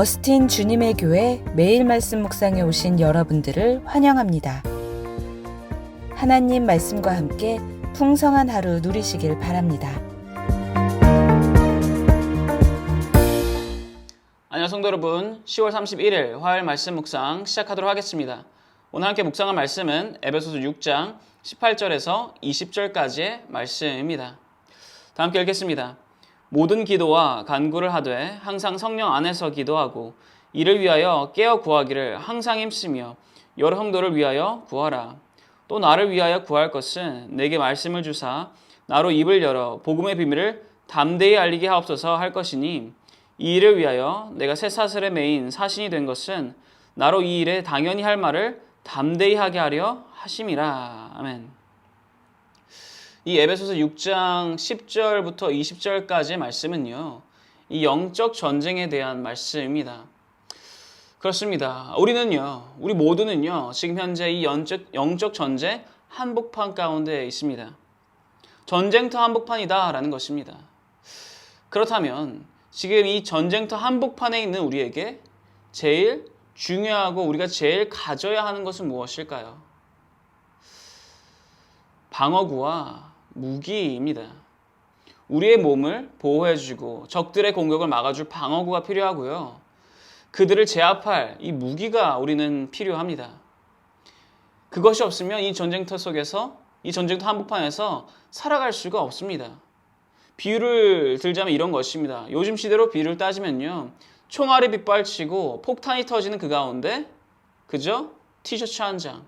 어스틴 주님의 교회 매일 말씀 묵상에 오신 여러분들을 환영합니다. 하나님 말씀과 함께 풍성한 하루 누리시길 바랍니다. 안녕 성도 여러분, 10월 31일 화요일 말씀 묵상 시작하도록 하겠습니다. 오늘 함께 묵상할 말씀은 에베소서 6장 18절에서 20절까지의 말씀입니다. 다 함께 읽겠습니다. 모든 기도와 간구를 하되 항상 성령 안에서 기도하고 이를 위하여 깨어 구하기를 항상 힘쓰며 여러 성도를 위하여 구하라. 또 나를 위하여 구할 것은 내게 말씀을 주사 나로 입을 열어 복음의 비밀을 담대히 알리게 하옵소서 할 것이니 이 일을 위하여 내가 쇠사슬에 매인 사신이 된 것은 나로 이 일에 당연히 할 말을 담대히 하게 하려 하심이라. 아멘. 이 에베소서 6장 10절부터 20절까지의 말씀은요, 이 영적 전쟁에 대한 말씀입니다. 그렇습니다. 우리 모두는요, 지금 현재 이 영적 전쟁 한복판 가운데 있습니다. 전쟁터 한복판이다라는 것입니다. 그렇다면 지금 이 전쟁터 한복판에 있는 우리에게 제일 중요하고 우리가 제일 가져야 하는 것은 무엇일까요? 방어구와 무기입니다. 우리의 몸을 보호해주고 적들의 공격을 막아줄 방어구가 필요하고요. 그들을 제압할 이 무기가 우리는 필요합니다. 그것이 없으면 이 전쟁터 속에서, 이 전쟁터 한복판에서 살아갈 수가 없습니다. 비유를 들자면 이런 것입니다. 요즘 시대로 비유를 따지면요, 총알이 빗발치고 폭탄이 터지는 그 가운데, 그죠? 티셔츠 한 장,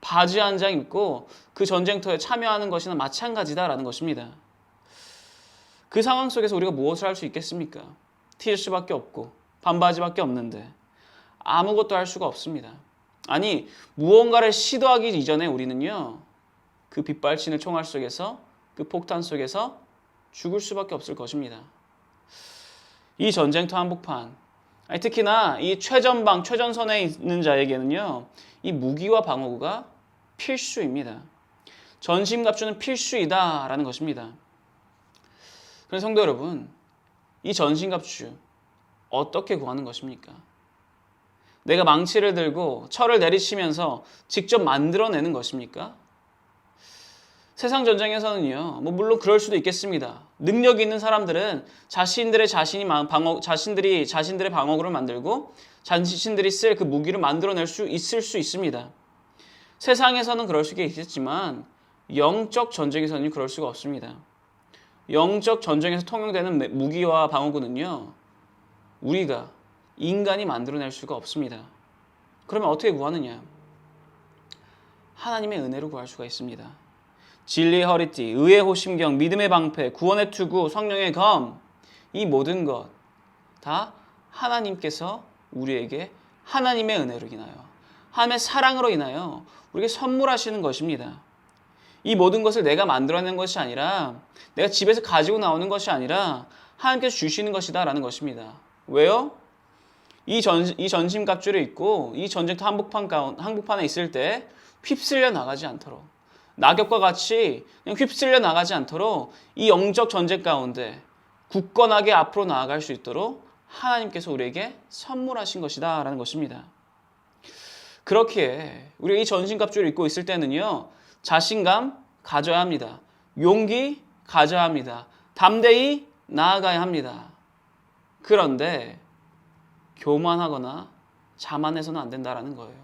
바지 한 장 입고 그 전쟁터에 참여하는 것이나 마찬가지다라는 것입니다. 그 상황 속에서 우리가 무엇을 할 수 있겠습니까? 티셔츠밖에 없고 반바지밖에 없는데 아무것도 할 수가 없습니다. 아니, 무언가를 시도하기 이전에 우리는요, 그 빗발치는 총알 속에서, 그 폭탄 속에서 죽을 수밖에 없을 것입니다. 이 전쟁터 한복판, 특히나 이 최전선에 있는 자에게는요, 이 무기와 방어구가 필수입니다. 전신갑주는 필수이다라는 것입니다. 그래서 성도 여러분, 이 전신갑주 어떻게 구하는 것입니까? 내가 망치를 들고 철을 내리치면서 직접 만들어내는 것입니까? 세상 전쟁에서는요, 물론 그럴 수도 있겠습니다. 능력이 있는 사람들은 자신들의 방어구를 만들고 자신들이 쓸 그 무기를 만들어낼 수 있을 수 있습니다. 세상에서는 그럴 수가 있겠지만 영적 전쟁에서는 그럴 수가 없습니다. 영적 전쟁에서 통용되는 무기와 방어구는요, 우리가 인간이 만들어낼 수가 없습니다. 그러면 어떻게 구하느냐? 하나님의 은혜로 구할 수가 있습니다. 진리의 허리띠, 의의 호심경, 믿음의 방패, 구원의 투구, 성령의 검, 이 모든 것 다 하나님께서 우리에게 하나님의 은혜로 인하여, 하나님의 사랑으로 인하여 우리에게 선물하시는 것입니다. 이 모든 것을 내가 만들어낸 것이 아니라, 내가 집에서 가지고 나오는 것이 아니라 하나님께서 주시는 것이다라는 것입니다. 왜요? 이 전신갑주를 입고 이 전쟁터 한복판에 있을 때 휩쓸려 나가지 않도록, 낙엽과 같이 그냥 휩쓸려 나가지 않도록 이 영적 전쟁 가운데 굳건하게 앞으로 나아갈 수 있도록 하나님께서 우리에게 선물하신 것이다 라는 것입니다. 그렇기에 우리가 이 전신갑주를 입고 있을 때는요, 자신감 가져야 합니다. 용기 가져야 합니다. 담대히 나아가야 합니다. 그런데 교만하거나 자만해서는 안 된다라는 거예요.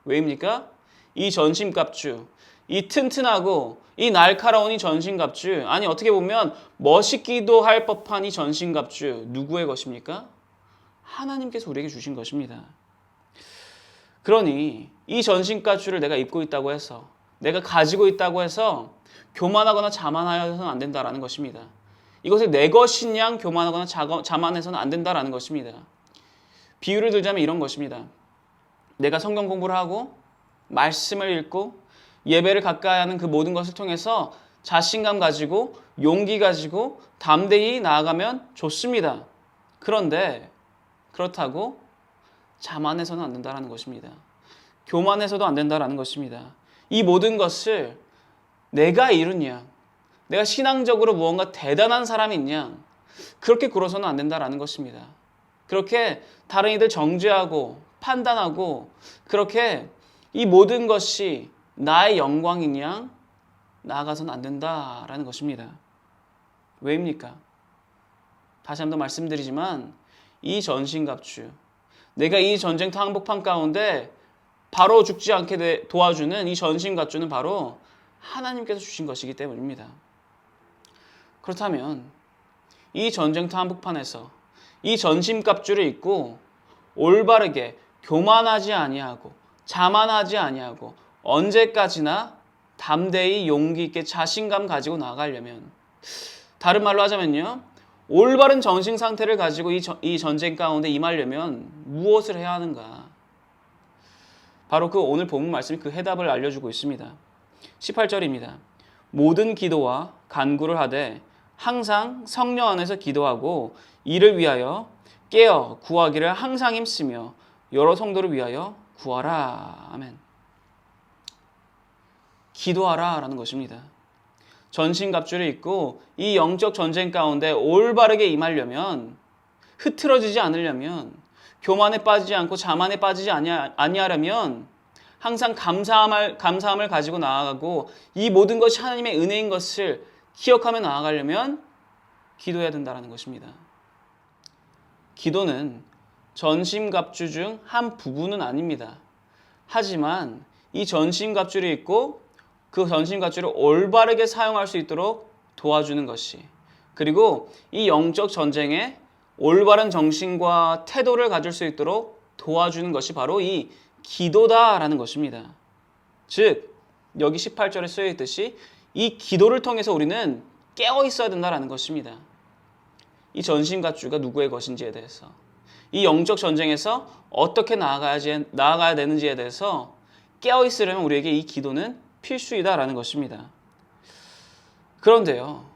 왜입니까? 이 전신갑주, 이 튼튼하고 이 날카로운 이 전신갑주, 아니 어떻게 보면 멋있기도 할 법한 이 전신갑주, 누구의 것입니까? 하나님께서 우리에게 주신 것입니다. 그러니 이 전신갑주를 내가 입고 있다고 해서, 내가 가지고 있다고 해서 교만하거나 자만하여서는 안 된다라는 것입니다. 이것을 내 것인 양 교만하거나 자만해서는 안 된다라는 것입니다. 비유를 들자면 이런 것입니다. 내가 성경 공부를 하고 말씀을 읽고 예배를 가까이 하는 그 모든 것을 통해서 자신감 가지고 용기 가지고 담대히 나아가면 좋습니다. 그런데 그렇다고 자만해서는 안 된다는 것입니다. 교만해서도 안 된다는 것입니다. 이 모든 것을 내가 이룬 양, 내가 신앙적으로 무언가 대단한 사람인 양, 그렇게 굴어서는 안 된다는 것입니다. 그렇게 다른 이들 정죄하고 판단하고 그렇게 이 모든 것이 나의 영광인 양 나아가서는 안 된다라는 것입니다. 왜입니까? 다시 한번 말씀드리지만 이 전신갑주, 내가 이 전쟁터 한복판 가운데 바로 죽지 않게 도와주는 이 전신갑주는 바로 하나님께서 주신 것이기 때문입니다. 그렇다면 이 전쟁터 한복판에서 이 전신갑주를 입고 올바르게 교만하지 아니하고 자만하지 아니하고 언제까지나 담대히 용기 있게 자신감 가지고 나아가려면, 다른 말로 하자면요, 올바른 정신 상태를 가지고 이 전쟁 가운데 임하려면 무엇을 해야 하는가? 바로 그 오늘 본문 말씀이 그 해답을 알려주고 있습니다. 18절입니다. 모든 기도와 간구를 하되 항상 성령 안에서 기도하고 이를 위하여 깨어 구하기를 항상 힘쓰며 여러 성도를 위하여 구하라. 아멘. 기도하라 라는 것입니다. 전신갑주를 입고 이 영적 전쟁 가운데 올바르게 임하려면, 흐트러지지 않으려면, 교만에 빠지지 않고 자만에 빠지지 아니하려면 항상 감사함을 가지고 나아가고 이 모든 것이 하나님의 은혜인 것을 기억하며 나아가려면 기도해야 된다는 것입니다. 기도는 전신갑주 중 한 부분은 아닙니다. 하지만 이 전신갑주를 입고 그 전신갑주를 올바르게 사용할 수 있도록 도와주는 것이, 그리고 이 영적 전쟁에 올바른 정신과 태도를 가질 수 있도록 도와주는 것이 바로 이 기도다라는 것입니다. 즉 여기 18절에 쓰여 있듯이 이 기도를 통해서 우리는 깨어 있어야 된다는 것입니다. 이 전신갑주가 누구의 것인지에 대해서, 이 영적 전쟁에서 어떻게 나아가야 되는지에 대해서 깨어 있으려면 우리에게 이 기도는 필수이다라는 것입니다. 그런데요,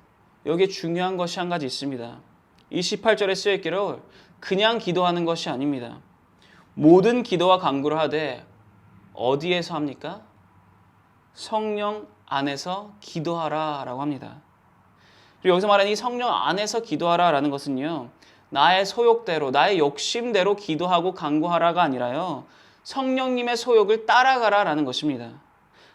여기에 중요한 것이 한 가지 있습니다. 이 18절에 쓰여 있기를 그냥 기도하는 것이 아닙니다. 모든 기도와 간구를 하되 어디에서 합니까? 성령 안에서 기도하라 라고 합니다. 그리고 여기서 말하는 이 성령 안에서 기도하라 라는 것은요, 나의 소욕대로, 나의 욕심대로 기도하고 간구하라가 아니라요, 성령님의 소욕을 따라가라 라는 것입니다.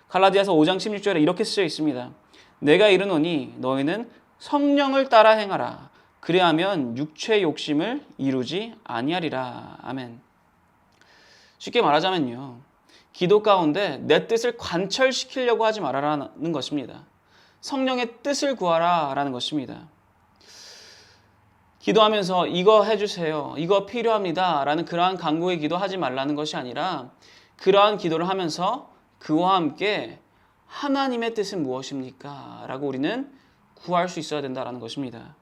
갈라디아서 5장 16절에 이렇게 쓰여 있습니다. 내가 이르노니 너희는 성령을 따라 행하라. 그리하면 육체의 욕심을 이루지 아니하리라. 아멘. 쉽게 말하자면요, 기도 가운데 내 뜻을 관철시키려고 하지 말아라는 것입니다. 성령의 뜻을 구하라 라는 것입니다. 기도하면서 이거 해주세요, 이거 필요합니다 라는 그러한 간구의 기도하지 말라는 것이 아니라, 그러한 기도를 하면서 그와 함께 하나님의 뜻은 무엇입니까? 라고 우리는 구할 수 있어야 된다는 것입니다.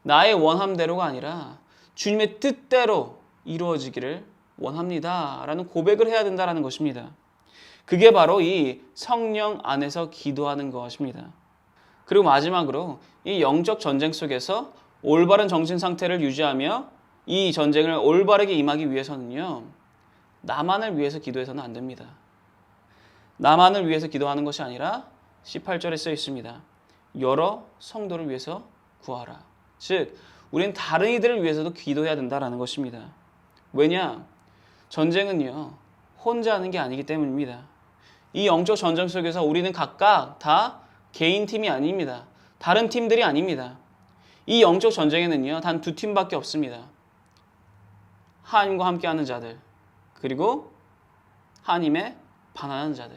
나의 원함대로가 아니라 주님의 뜻대로 이루어지기를 원합니다 라는 고백을 해야 된다는 것입니다. 그게 바로 이 성령 안에서 기도하는 것입니다. 그리고 마지막으로 이 영적 전쟁 속에서 올바른 정신 상태를 유지하며 이 전쟁을 올바르게 임하기 위해서는요, 나만을 위해서 기도해서는 안 됩니다. 나만을 위해서 기도하는 것이 아니라 18절에 써 있습니다. 여러 성도를 위해서 구하라. 즉 우리는 다른 이들을 위해서도 기도해야 된다는 것입니다. 왜냐? 전쟁은요, 혼자 하는 게 아니기 때문입니다. 이 영적 전쟁 속에서 우리는 각각 다 개인 팀이 아닙니다. 다른 팀들이 아닙니다. 이 영적 전쟁에는요, 단 두 팀밖에 없습니다. 하나님과 함께하는 자들, 그리고 하나님의 반하는 자들.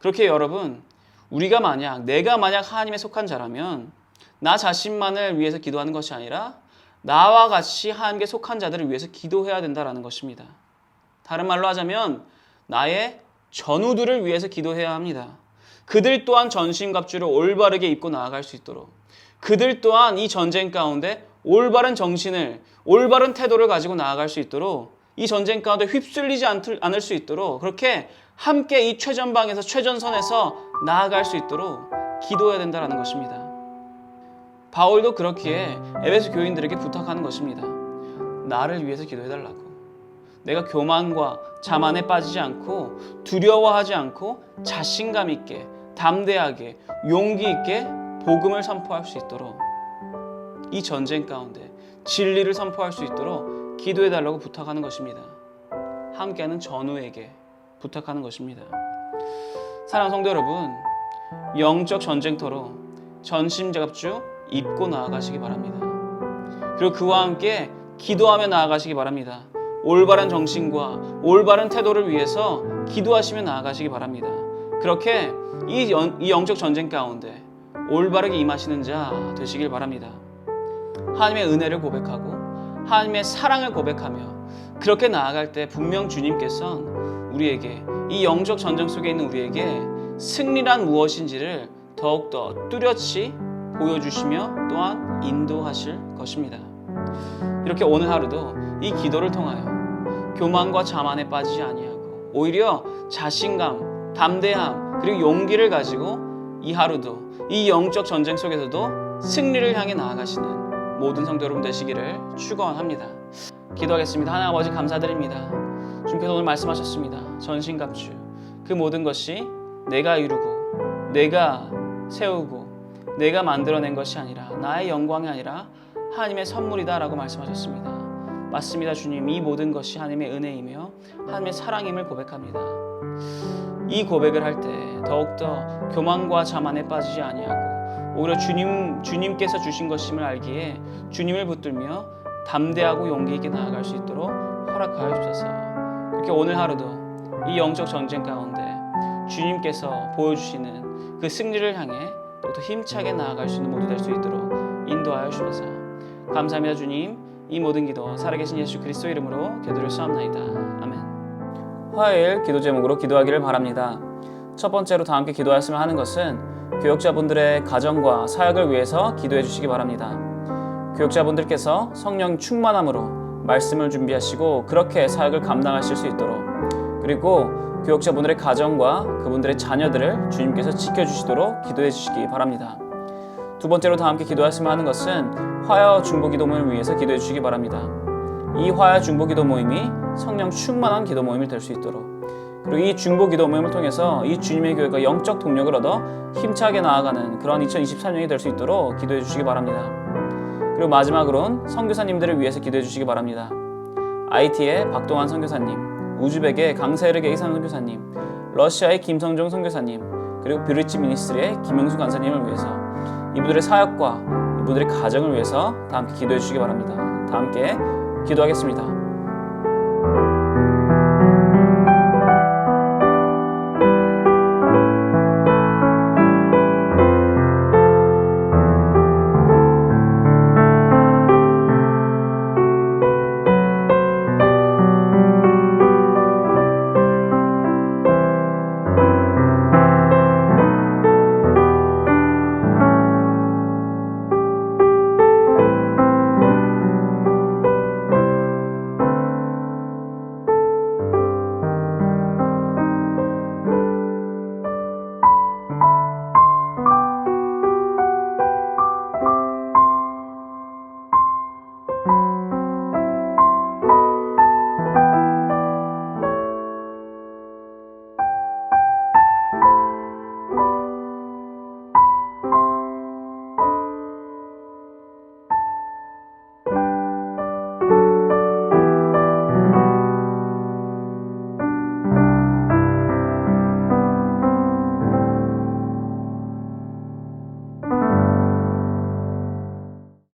그렇게 여러분, 내가 만약 하나님에 속한 자라면 나 자신만을 위해서 기도하는 것이 아니라 나와 같이 하나님께 속한 자들을 위해서 기도해야 된다는 것입니다. 다른 말로 하자면 나의 전우들을 위해서 기도해야 합니다. 그들 또한 전신갑주를 올바르게 입고 나아갈 수 있도록, 그들 또한 이 전쟁 가운데 올바른 정신을, 올바른 태도를 가지고 나아갈 수 있도록, 이 전쟁 가운데 휩쓸리지 않을 수 있도록, 그렇게 함께 이 최전방에서 최전선에서 나아갈 수 있도록 기도해야 된다는 것입니다. 바울도 그렇기에 에베소 교인들에게 부탁하는 것입니다. 나를 위해서 기도해달라고. 내가 교만과 자만에 빠지지 않고 두려워하지 않고 자신감 있게, 담대하게, 용기 있게 복음을 선포할 수 있도록 이 전쟁 가운데 진리를 선포할 수 있도록 기도해달라고 부탁하는 것입니다. 함께하는 전우에게 부탁하는 것입니다. 사랑하는 성도 여러분, 영적 전쟁터로 전심자갑주 입고 나아가시기 바랍니다. 그리고 그와 함께 기도하며 나아가시기 바랍니다. 올바른 정신과 올바른 태도를 위해서 기도하시며 나아가시기 바랍니다. 그렇게 이 영적 전쟁 가운데 올바르게 임하시는 자 되시길 바랍니다. 하나님의 은혜를 고백하고 하나님의 사랑을 고백하며 그렇게 나아갈 때 분명 주님께서는 우리에게 이 영적 전쟁 속에 있는 우리에게 승리란 무엇인지를 더욱더 뚜렷이 보여주시며 또한 인도하실 것입니다. 이렇게 오늘 하루도 이 기도를 통하여 교만과 자만에 빠지지 아니하고 오히려 자신감, 담대함 그리고 용기를 가지고 이 하루도 이 영적 전쟁 속에서도 승리를 향해 나아가시는 모든 성도 여러분 되시기를 축원합니다. 기도하겠습니다. 하나님 아버지 감사드립니다. 주님께서 오늘 말씀하셨습니다. 전신갑주 그 모든 것이 내가 이루고 내가 세우고 내가 만들어낸 것이 아니라 나의 영광이 아니라 하나님의 선물이다 라고 말씀하셨습니다. 맞습니다. 주님, 이 모든 것이 하나님의 은혜이며 하나님의 사랑임을 고백합니다. 이 고백을 할 때 더욱더 교만과 자만에 빠지지 아니하고 오히려 주님께서 주신 것임을 알기에 주님을 붙들며 담대하고 용기 있게 나아갈 수 있도록 허락하여 주셔서 그렇게 오늘 하루도 이 영적 전쟁 가운데 주님께서 보여주시는 그 승리를 향해 또 힘차게 나아갈 수 있는 모두 될 수 있도록 인도하여 주셔서 감사합니다. 주님, 이 모든 기도 살아계신 예수 그리스도 이름으로 기도를 수함나이다. 아멘. 화요일 기도 제목으로 기도하기를 바랍니다. 첫 번째로 다 함께 기도하였으면 하는 것은 교역자분들의 가정과 사역을 위해서 기도해 주시기 바랍니다. 교역자분들께서 성령 충만함으로 말씀을 준비하시고 그렇게 사역을 감당하실 수 있도록 그리고 교역자분들의 가정과 그분들의 자녀들을 주님께서 지켜주시도록 기도해 주시기 바랍니다. 두 번째로 다 함께 기도하였으면 하는 것은 화요 중보기도 모임을 위해서 기도해 주시기 바랍니다. 이 화요 중보기도 모임이 성령 충만한 기도 모임이 될 수 있도록 그리고 이 중보기도 모임을 통해서 이 주님의 교회가 영적 동력을 얻어 힘차게 나아가는 그런 2023년이 될 수 있도록 기도해 주시기 바랍니다. 그리고 마지막으로는 선교사님들을 위해서 기도해 주시기 바랍니다. IT의 박동환 선교사님, 우즈벡의 강세르게 이산 선교사님, 러시아의 김성종 선교사님, 그리고 뷰리치 미니스트리의 김영수 간사님을 위해서 이분들의 사역과 이분들의 가정을 위해서 다 함께 기도해 주시기 바랍니다. 다 함께 기도하겠습니다.